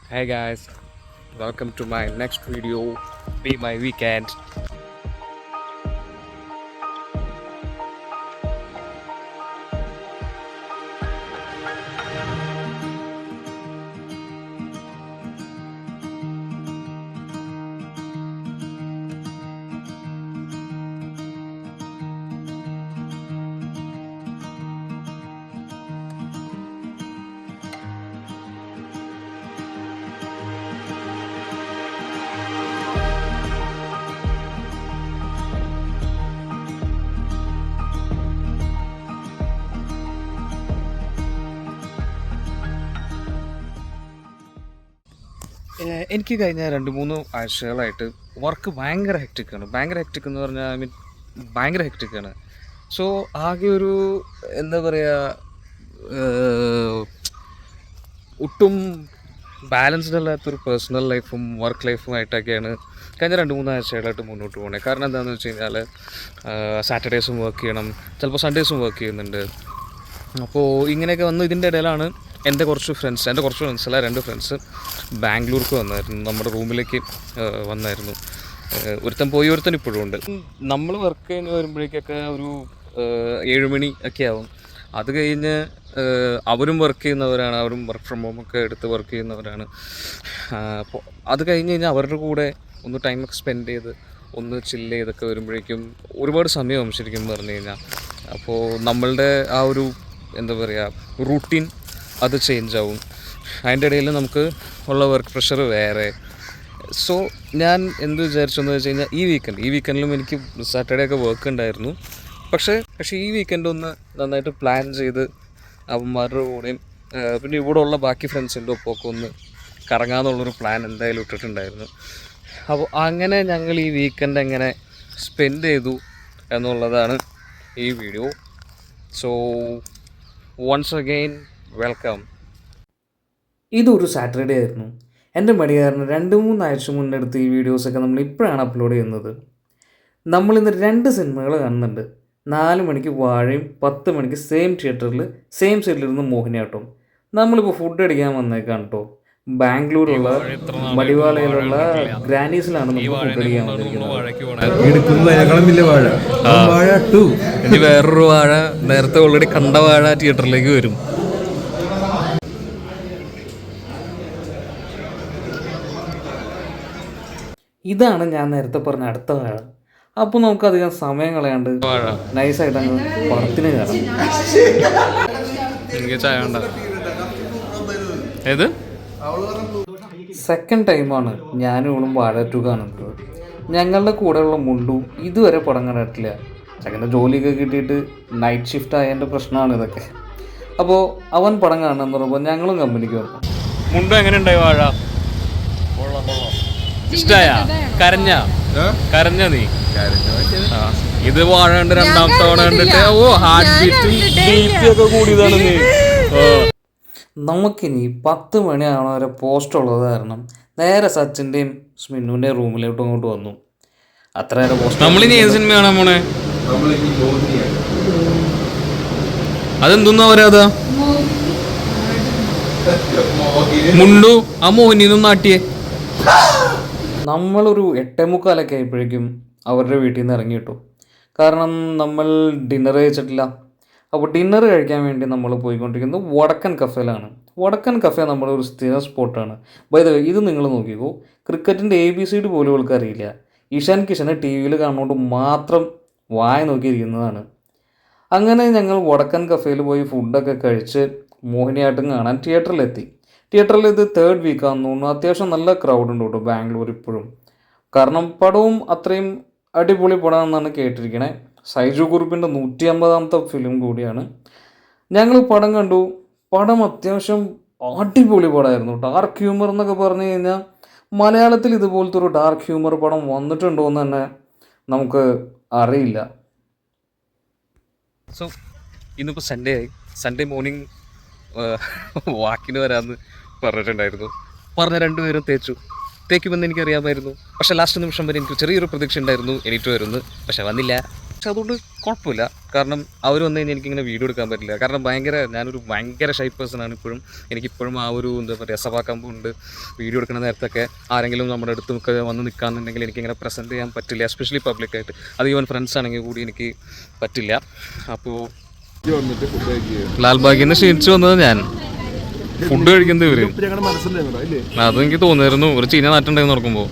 Hey guys, welcome to my next video. Be my weekend. എനിക്ക് കഴിഞ്ഞ 2-3 ആഴ്ചകളായിട്ട് work ഭയങ്കര ഹെക്റ്റിക്കാണ്. ഭയങ്കര ഹെക്റ്റിക് എന്ന് പറഞ്ഞാൽ ഭയങ്കര ഹെക്റ്റിക്കാണ്. സോ ആകെ ഒരു എന്താ പറയുക, ഒട്ടും ബാലൻസ്ഡ് അല്ലാത്തൊരു പേഴ്സണൽ ലൈഫും വർക്ക് ലൈഫുമായിട്ടൊക്കെയാണ് കഴിഞ്ഞ 2-3 ആഴ്ചകളായിട്ട് മുന്നോട്ട് പോകുന്നത്. കാരണം എന്താണെന്ന് വെച്ച് കഴിഞ്ഞാൽ സാറ്റർഡേസും വർക്ക് ചെയ്യണം, ചിലപ്പോൾ സൺഡേസും വർക്ക് ചെയ്യുന്നുണ്ട്. അപ്പോൾ ഇങ്ങനെയൊക്കെ വന്നു. ഇതിൻ്റെ ഇടയിലാണ് എൻ്റെ കുറച്ച് ഫ്രണ്ട്സല്ല 2 ഫ്രണ്ട്സ് ബാംഗ്ലൂർക്ക് വന്നായിരുന്നു, നമ്മുടെ റൂമിലേക്ക് വന്നായിരുന്നു. ഒരുത്തൻ പോയി, ഒരുത്തൻ ഇപ്പോഴും ഉണ്ട്. നമ്മൾ വർക്ക് കഴിഞ്ഞ് വരുമ്പോഴേക്കൊക്കെ ഒരു 7 മണി ഒക്കെ ആവും. അത് കഴിഞ്ഞ് അവരും വർക്ക് ചെയ്യുന്നവരാണ്, അവരും വർക്ക് ഫ്രം ഹോമൊക്കെ എടുത്ത് വർക്ക് ചെയ്യുന്നവരാണ്. അപ്പോൾ അത് കഴിഞ്ഞ് കഴിഞ്ഞാൽ അവരുടെ കൂടെ ഒന്ന് ടൈമൊക്കെ സ്പെൻഡ് ചെയ്ത് ഒന്ന് ചില്ല് ചെയ്തൊക്കെ വരുമ്പോഴേക്കും ഒരുപാട് സമയമാവും ശരിക്കും പറഞ്ഞു കഴിഞ്ഞാൽ. അപ്പോൾ നമ്മളുടെ ആ ഒരു എന്താ പറയുക റൂട്ടീൻ അത് ചേഞ്ച് ആവും. അതിൻ്റെ ഇടയിൽ നമുക്ക് ഉള്ള വർക്ക് പ്രഷർ വേറെ. സോ ഞാൻ എന്ത് വിചാരിച്ചെന്ന് വെച്ച് കഴിഞ്ഞാൽ ഈ വീക്കെൻഡിലും എനിക്ക് സാറ്റർഡേ ഒക്കെ വർക്ക് ഉണ്ടായിരുന്നു. പക്ഷേ ഈ വീക്കെൻഡ് ഒന്ന് നന്നായിട്ട് പ്ലാൻ ചെയ്ത് അവന്മാരുടെ കൂടെയും പിന്നെ ഇവിടെ ഉള്ള ബാക്കി ഫ്രണ്ട്സിൻ്റെ ഒപ്പമൊക്കെ ഒന്ന് കറങ്ങാമെന്നുള്ളൊരു പ്ലാൻ എന്തായാലും ഇട്ടിട്ടുണ്ടായിരുന്നു. അപ്പോൾ അങ്ങനെ ഞങ്ങൾ ഈ വീക്കെൻഡ് എങ്ങനെ സ്പെൻഡ് ചെയ്തു എന്നുള്ളതാണ് ഈ video. So once again welcome. ഇതൊരു സാറ്റർഡേ ആയിരുന്നു. എൻ്റെ മടികാരന് 2-3 ആഴ്ച മുന്നെടുത്ത് ഈ വീഡിയോസൊക്കെ നമ്മൾ ഇപ്പോഴാണ് അപ്ലോഡ് ചെയ്യുന്നത്. നമ്മളിന്ന് 2 സിനിമകൾ കാണുന്നുണ്ട്. 4 മണിക്ക് വാഴയും 10 മണിക്ക് സെയിം തിയേറ്ററിൽ സെയിം സൈഡിലിരുന്ന് മോഹിനിയാട്ടം. നമ്മളിപ്പോൾ ഫുഡ് അടിക്കാൻ വന്നേക്കാണ് കേട്ടോ. ബാംഗ്ലൂരുള്ള മടിവാളയിലുള്ള ഗ്രാനീസിലാണ് നമ്മൾ ഫുഡ് അടിക്കാൻ വന്നിരിക്കുന്നത്. ഇനി വേറൊരു വാഴ നേരത്തെ ഓൾറെഡി കണ്ട വാഴ തിയേറ്ററിലേക്ക് വരും. ഇതാണ് ഞാൻ നേരത്തെ പറഞ്ഞ അടുത്ത വാഴ. അപ്പോൾ നമുക്കധികം സമയം കളയാണ്ട് നൈസായിട്ട് അങ്ങ് പടത്തിന് കയറാം. സെക്കൻഡ് ടൈമാണ് ഞാനും ഇവളും വാഴ 2 കാണുന്നത്. ഞങ്ങളുടെ കൂടെയുള്ള മുണ്ടു ഇതുവരെ പടം കണ്ടിട്ടില്ല. ചെക്കൻ്റെ ജോലിയൊക്കെ കിട്ടിയിട്ട് നൈറ്റ് ഷിഫ്റ്റ് ആയതിൻ്റെ പ്രശ്നമാണ് ഇതൊക്കെ. അപ്പോൾ അവൻ പടം കാണണമെന്ന് പറയുമ്പോൾ ഞങ്ങളും കമ്പനിക്ക് വന്നു. മുണ്ടു എങ്ങനെ ഉണ്ടായി വാഴ? ഇഷ്ടായ? കരഞ്ഞ നീ? ഇത് വാഴ കണ്ട് 2ാം തവണ കണ്ടിട്ട് ഹാർട്ട് ബീറ്റ് ഒക്കെ കൂടിയതാണ് നീ. നമുക്കിനി 10 മണിയാവണ വരെ പോസ്റ്റ് ഉള്ളത് കാരണം നേരെ സച്ചിൻ്റെയും സ്മിന്നുവിൻ്റെയും റൂമിലോട്ട് അങ്ങോട്ട് വന്നു. അത്ര നേരം പോസ്റ്റ്. നമ്മളിനി ഏത് സിനിമ കാണാൻ പോണേ? അതെന്തൊന്നാ പറയാ? മുണ്ടു ആ മോഹിനിന്നും നാട്ടിയേ. നമ്മളൊരു 8:45 ആയപ്പോഴേക്കും അവരുടെ വീട്ടിൽ നിന്ന് ഇറങ്ങി കിട്ടും. കാരണം നമ്മൾ ഡിന്നർ കഴിച്ചിട്ടില്ല. അപ്പോൾ ഡിന്നർ കഴിക്കാൻ വേണ്ടി നമ്മൾ പോയിക്കൊണ്ടിരിക്കുന്നത് വടക്കൻ കഫേയിലാണ്. വടക്കൻ കഫേ നമ്മുടെ ഒരു സ്ഥിര സ്പോട്ടാണ്. ബൈ ദ വേ, ഇത് നിങ്ങൾ നോക്കിക്കോ, ക്രിക്കറ്റിൻ്റെ ABCD പോലും അവൾക്ക് അറിയില്ല. ഇഷാൻ കിഷനെ ടി വിയിൽ കാണുന്നതുകൊണ്ട് മാത്രം വായ നോക്കിയിരിക്കുന്നതാണ്. അങ്ങനെ ഞങ്ങൾ വടക്കൻ കഫേയിൽ പോയി ഫുഡൊക്കെ കഴിച്ച് മോഹിനിയാട്ടം കാണാൻ തിയേറ്ററിലെത്തി. തിയേറ്ററിൽ ഇത് 3rd വീക്കാണെന്ന് തോന്നുന്നു. അത്യാവശ്യം നല്ല ക്രൗഡ് ഉണ്ട് കേട്ടോ ബാംഗ്ലൂർ ഇപ്പോഴും. കാരണം പടവും അത്രയും അടിപൊളി പടമാണെന്നാണ് കേട്ടിരിക്കണേ. സൈജു കുറുപ്പിൻ്റെ 150ാമത്തെ ഫിലിം കൂടിയാണ്. ഞങ്ങൾ പടം കണ്ടു. പടം അത്യാവശ്യം അടിപൊളി പടമായിരുന്നു. ഡാർക്ക് ഹ്യൂമർ എന്നൊക്കെ പറഞ്ഞു കഴിഞ്ഞാൽ മലയാളത്തിൽ ഇതുപോലത്തെ ഒരു ഡാർക്ക് ഹ്യൂമർ പടം വന്നിട്ടുണ്ടോ എന്ന് തന്നെ നമുക്ക് അറിയില്ല. സോ ഇന്നിപ്പോൾ സൺഡേ ആയി. സൺഡേ മോർണിംഗ് വാക്കിന് വരാമെന്ന് പറഞ്ഞിട്ടുണ്ടായിരുന്നു. പറഞ്ഞ 2 പേരും തേക്കുമെന്ന് എനിക്കറിയാമായിരുന്നു. പക്ഷേ ലാസ്റ്റ് നിമിഷം വരെ എനിക്ക് ചെറിയൊരു പ്രതീക്ഷ ഉണ്ടായിരുന്നു എണീറ്റ് വരുന്നു. പക്ഷെ വന്നില്ല. പക്ഷെ അതുകൊണ്ട് കുഴപ്പമില്ല. കാരണം അവർ വന്നു കഴിഞ്ഞാൽ എനിക്കിങ്ങനെ വീഡിയോ എടുക്കാൻ പറ്റില്ല. കാരണം ഞാനൊരു ഭയങ്കര ഷൈ പേഴ്സണാണ് ഇപ്പോഴും. എനിക്കിപ്പോഴും ആ ഒരു എന്താ പറയുക സഭാക്കമ്പുണ്ട്. വീഡിയോ എടുക്കുന്ന നേരത്തൊക്കെ ആരെങ്കിലും നമ്മുടെ അടുത്തൊക്കെ വന്ന് നിൽക്കാമെന്നുണ്ടെങ്കിൽ എനിക്കിങ്ങനെ പ്രസൻറ്റ് ചെയ്യാൻ പറ്റില്ല, എസ്പെഷ്യലി പബ്ലിക്കായിട്ട്. അത് ഈവൻ ഫ്രണ്ട്സ് ആണെങ്കിൽ കൂടി എനിക്ക് പറ്റില്ല. അപ്പോൾ ലാൽബാഗിൽ നിന്ന് ക്ഷീണിച്ച് വന്നത് ഞാൻ, ഫുഡ് കഴിക്കുന്നത് ഇവര്. അതെനിക്ക് തോന്നിയിരുന്നു ഒരു ചീന നാട്ടുണ്ടായിരുന്നു നോക്കുമ്പോൾ.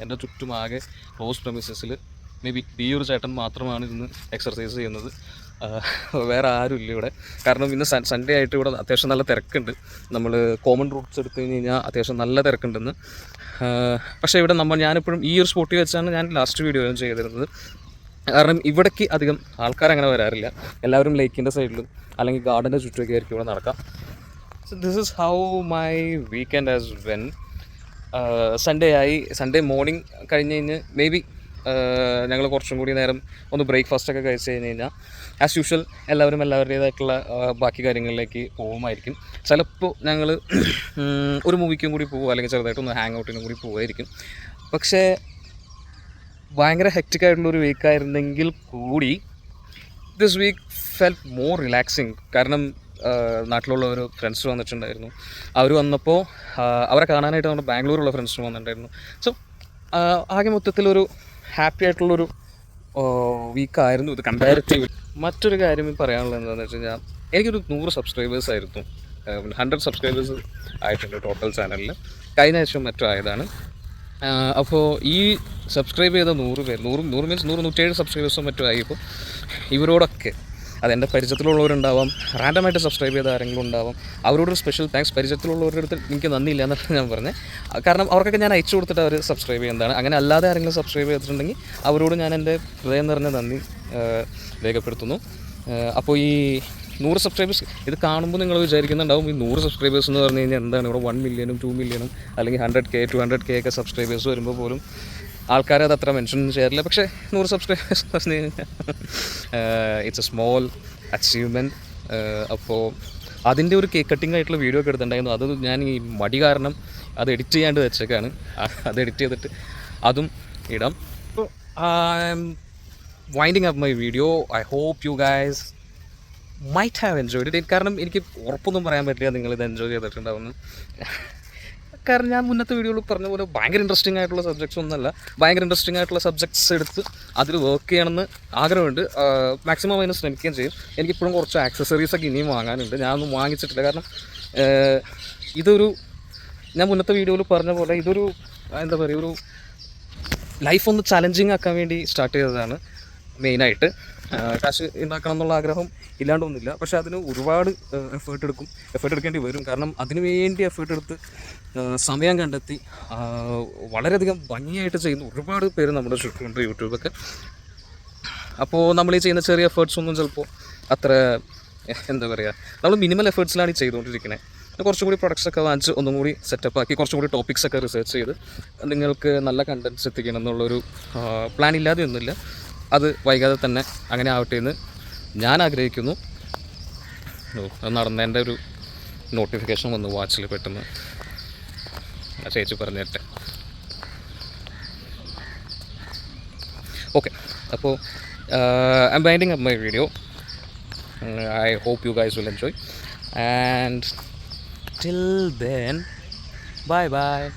എൻ്റെ ചുറ്റുമാകെ ക്ലോസ് പ്രമിസസിൽ മേ ബി ഈ ഒരു ചേട്ടൻ മാത്രമാണ് ഇന്ന് എക്സർസൈസ് ചെയ്യുന്നത്. വേറെ ആരും ഇല്ല ഇവിടെ. കാരണം ഇന്ന് സൺഡേ ആയിട്ട് ഇവിടെ അത്യാവശ്യം നല്ല തിരക്കുണ്ട്. നമ്മൾ കോമൺ റൂട്ട്സ് എടുത്തു കഴിഞ്ഞ് കഴിഞ്ഞാൽ അത്യാവശ്യം നല്ല തിരക്കുണ്ടെന്ന്. പക്ഷേ ഇവിടെ ഞാനിപ്പോഴും ഈ ഒരു സ്പോട്ടിൽ വെച്ചാണ് ഞാൻ ലാസ്റ്റ് വീഡിയോ ചെയ്തിരുന്നത്. കാരണം ഇവിടേക്ക് അധികം ആൾക്കാരങ്ങനെ വരാറില്ല. എല്ലാവരും ലേക്കിൻ്റെ സൈഡിലും അല്ലെങ്കിൽ ഗാർഡൻ്റെ ചുറ്റുമൊക്കെ ആയിരിക്കും ഇവിടെ നടക്കാം. So this is how my weekend as when. Sunday morning കഴിഞ്ഞ് മേ ബി ഞങ്ങൾ കുറച്ചും കൂടി നേരം ഒന്ന് ബ്രേക്ക്ഫാസ്റ്റൊക്കെ കഴിച്ച് കഴിഞ്ഞ് കഴിഞ്ഞാൽ ആസ് യൂഷ്വൽ എല്ലാവരുടേതായിട്ടുള്ള ബാക്കി കാര്യങ്ങളിലേക്ക് പോകുമായിരിക്കും. ചിലപ്പോൾ ഞങ്ങൾ ഒരു മൂവിക്കും കൂടി പോകും, അല്ലെങ്കിൽ ചെറുതായിട്ടൊന്ന് ഹാങ് ഔട്ടിനും കൂടി പോകുമായിരിക്കും. പക്ഷേ ഭയങ്കര ഹെക്റ്റിക്കായിട്ടുള്ളൊരു വീക്കായിരുന്നെങ്കിൽ കൂടി this week felt more relaxing. കാരണം നാട്ടിലുള്ള ഒരു ഫ്രണ്ട്സ് വന്നിട്ടുണ്ടായിരുന്നു. അവർ വന്നപ്പോൾ അവരെ കാണാനായിട്ട് നമ്മുടെ ബാംഗ്ലൂരുള്ള ഫ്രണ്ട്സ് വന്നിട്ടുണ്ടായിരുന്നു. സോ ആകെ മൊത്തത്തിലൊരു ഹാപ്പി ആയിട്ടുള്ളൊരു വീക്കായിരുന്നു ഇത് കമ്പാരിറ്റീവ്. മറ്റൊരു കാര്യം പറയാനുള്ളത് എന്താണെന്ന് വെച്ച് കഴിഞ്ഞാൽ എനിക്കൊരു 100 സബ്സ്ക്രൈബേഴ്സ് ആയിരുന്നു. 100 സബ്സ്ക്രൈബേഴ്സ് ആയിട്ടുണ്ട് ടോട്ടൽ ചാനലിൽ. കഴിഞ്ഞ ആഴ്ച മറ്റും ആയതാണ്. അപ്പോൾ ഈ സബ്സ്ക്രൈബ് ചെയ്ത 100 പേര്, 100 മീൻസ് 107 സബ്സ്ക്രൈബേഴ്സും മറ്റും ആയപ്പോൾ ഇവരോടൊക്കെ അതെൻ്റെ പരിചയത്തിലുള്ളവരുണ്ടാവാം, റാൻഡമായിട്ട് സബ്സ്ക്രൈബ് ചെയ്ത ആരെങ്കിലും ഉണ്ടാവാം, അവരോടൊരു സ്പെഷ്യൽ താങ്ക്സ്. പരിചയത്തിലുള്ളവരുടെ അടുത്ത് എനിക്ക് നന്ദിയില്ല എന്നാണ് ഞാൻ പറഞ്ഞത്. കാരണം അവർക്കൊക്കെ ഞാൻ അയച്ചു കൊടുത്തിട്ട് അവർ സബ്സ്ക്രൈബ് ചെയ്യുന്നതാണ്. അങ്ങനെ അല്ലാതെ ആരെങ്കിലും സബ്സ്ക്രൈബ് ചെയ്തിട്ടുണ്ടെങ്കിൽ അവരോട് ഞാൻ എൻ്റെ ഹൃദയം നിറഞ്ഞ നന്ദി രേഖപ്പെടുത്തുന്നു. അപ്പോൾ ഈ 100 സബ്സ്ക്രൈബേഴ്സ് ഇത് കാണുമ്പോൾ നിങ്ങൾ വിചാരിക്കുന്നുണ്ടാവും ഈ 100 സബ്സ്ക്രൈബേഴ്സ് എന്ന് പറഞ്ഞു കഴിഞ്ഞാൽ എന്താണ്, ഇവിടെ 1 മില്യനും 2 മില്യനും അല്ലെങ്കിൽ 100K 200K ഒക്കെ സബ്സ്ക്രൈബേഴ്സ് വരുമ്പോൾ പോലും ആൾക്കാരെ അത് അത്ര മെൻഷൻ ചെയ്യാറില്ല. പക്ഷേ 100 സബ്സ്ക്രൈബേഴ്സ് എന്ന് പറഞ്ഞു കഴിഞ്ഞാൽ ഇറ്റ്സ് എ സ്മോൾ അച്ചീവ്മെൻറ്റ്. അപ്പോൾ അതിൻ്റെ ഒരു കേക്ക് കട്ടിംഗ് ആയിട്ടുള്ള വീഡിയോ ഒക്കെ എടുത്തിട്ടുണ്ടായിരുന്നു. അത് ഞാൻ ഈ മടി കാരണം അത് എഡിറ്റ് ചെയ്യാണ്ട് വെച്ചേക്കാണ്. അത് എഡിറ്റ് ചെയ്തിട്ട് അതും ഇടാം. അപ്പോൾ I'm winding up my video. I hope you guys might have enjoyed it. കാരണം എനിക്ക് ഉറപ്പൊന്നും പറയാൻ പറ്റില്ല നിങ്ങളിത് എൻജോയ് ചെയ്തിട്ടുണ്ടാവുമെന്ന്. കാരണം ഞാൻ മുന്നത്തെ വീഡിയോയിൽ പറഞ്ഞ പോലെ ഭയങ്കര ഇൻട്രസ്റ്റിംഗ് ആയിട്ടുള്ള സബ്ജക്ട്സ് ഒന്നുമല്ല. ഭയങ്കര ഇൻട്രസ്റ്റിംഗ് ആയിട്ടുള്ള സബ്ജക്ട്സ് എടുത്ത് അതിൽ വർക്ക് ചെയ്യണമെന്ന് ആഗ്രഹമുണ്ട്. മാക്സിമം അതിന് ശ്രമിക്കുകയും ചെയ്യും. എനിക്കിപ്പോഴും കുറച്ച് ആക്സസറീസൊക്കെ ഇനിയും വാങ്ങാനുണ്ട്. ഞാനൊന്നും വാങ്ങിച്ചിട്ടില്ല. കാരണം ഞാൻ മുന്നത്തെ വീഡിയോയിൽ പറഞ്ഞ പോലെ ഇതൊരു എന്താ പറയുക, ഒരു ലൈഫ് ഒന്ന് ചലഞ്ചിങ് ആക്കാൻ വേണ്ടി സ്റ്റാർട്ട് ചെയ്തതാണ് മെയിനായിട്ട്. കാശ് ഉണ്ടാക്കണം എന്നുള്ള ആഗ്രഹം ഇല്ലാണ്ടൊന്നുമില്ല. പക്ഷേ അതിന് ഒരുപാട് എഫേർട്ട് എടുക്കേണ്ടി വരും. കാരണം അതിന് വേണ്ടി എഫേർട്ട് എടുത്ത് സമയം കണ്ടെത്തി വളരെയധികം ഭംഗിയായിട്ട് ചെയ്യുന്ന ഒരുപാട് പേര് നമ്മുടെ ചുറ്റുമുണ്ട് യൂട്യൂബൊക്കെ. അപ്പോൾ നമ്മൾ ഈ ചെയ്യുന്ന ചെറിയ എഫേർട്സ് ഒന്നും ചിലപ്പോൾ അത്ര എന്താ പറയുക, നമ്മൾ മിനിമൽ എഫേർട്സിലാണ് ഈ ചെയ്തുകൊണ്ടിരിക്കുന്നത്. കുറച്ചും കൂടി പ്രൊഡക്ട്സൊക്കെ വാങ്ങിച്ച് ഒന്നും കൂടി സെറ്റപ്പ് ആക്കി കുറച്ചും കൂടി ടോപ്പിക്സൊക്കെ റിസർച്ച് ചെയ്ത് നിങ്ങൾക്ക് നല്ല കണ്ടൻറ്റ്സ് എത്തിക്കണം എന്നുള്ളൊരു പ്ലാൻ ഇല്ലാതെ ഒന്നുമില്ല. അത് വൈകാതെ തന്നെ അങ്ങനെ ആവട്ടെ എന്ന് ഞാൻ ആഗ്രഹിക്കുന്നു. അത് നടന്നതിൻ്റെ ഒരു നോട്ടിഫിക്കേഷൻ വന്നു വാച്ചിൽ പെട്ടെന്ന്. ചേച്ചി പറഞ്ഞു തരട്ടെ. ഓക്കെ, അപ്പോൾ I'm winding up my video. I hope you guys will enjoy, and till then, bye bye.